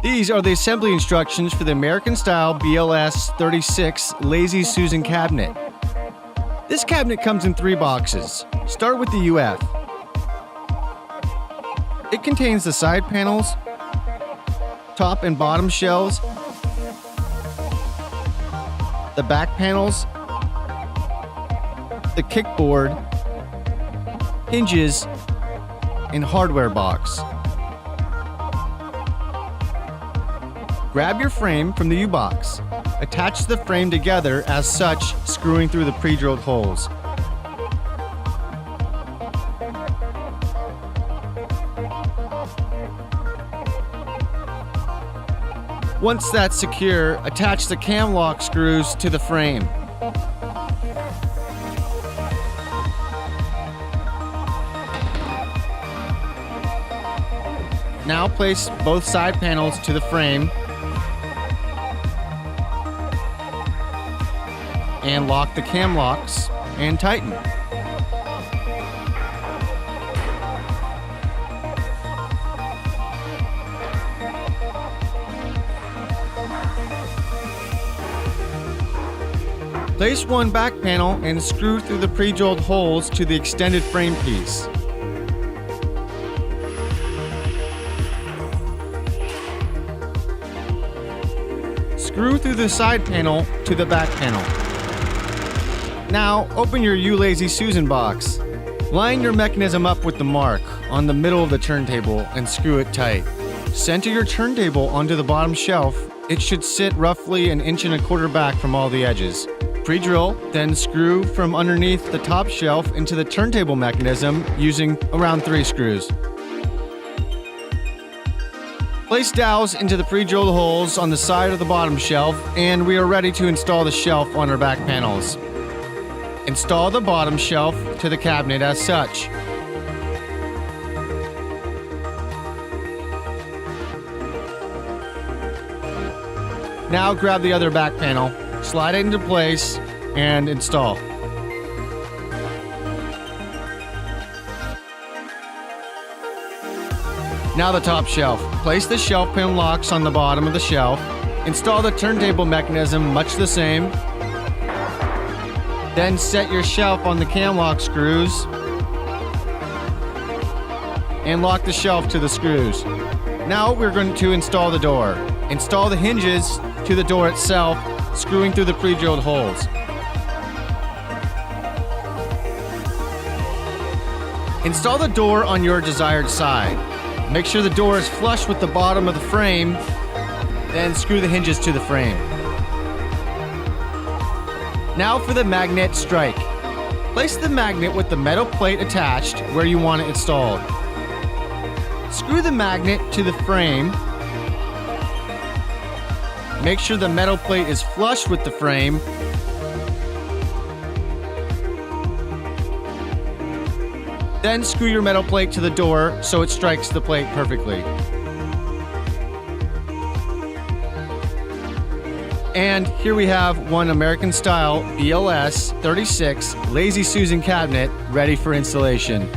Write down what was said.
These are the assembly instructions for the American-style BLS36 Lazy Susan cabinet. This cabinet comes in 3 boxes. Start with the UF. It contains the side panels, top and bottom shelves, the back panels, the kickboard, hinges, and hardware box. Grab your frame from the U-box. Attach the frame together as such, screwing through the pre-drilled holes. Once that's secure, attach the cam lock screws to the frame. Now place both side panels to the frame and lock the cam locks and tighten. Place one back panel and screw through the pre-drilled holes to the extended frame piece. Screw through the side panel to the back panel. Now, open your Lazy Susan box. Line your mechanism up with the mark on the middle of the turntable and screw it tight. Center your turntable onto the bottom shelf. It should sit roughly 1.25 inches back from all the edges. Pre-drill, then screw from underneath the top shelf into the turntable mechanism using around 3 screws. Place dowels into the pre-drilled holes on the side of the bottom shelf, and we are ready to install the shelf on our back panels. Install the bottom shelf to the cabinet as such. Now grab the other back panel, slide it into place, and install. Now the top shelf. Place the shelf pin locks on the bottom of the shelf. Install the turntable mechanism much the same. Then set your shelf on the cam lock screws and lock the shelf to the screws. Now we're going to install the door. Install the hinges to the door itself, screwing through the pre-drilled holes. Install the door on your desired side. Make sure the door is flush with the bottom of the frame, then screw the hinges to the frame. Now for the magnet strike. Place the magnet with the metal plate attached where you want it installed. Screw the magnet to the frame. Make sure the metal plate is flush with the frame. Then screw your metal plate to the door so it strikes the plate perfectly. And here we have one American-style BLS36 Lazy Susan cabinet ready for installation.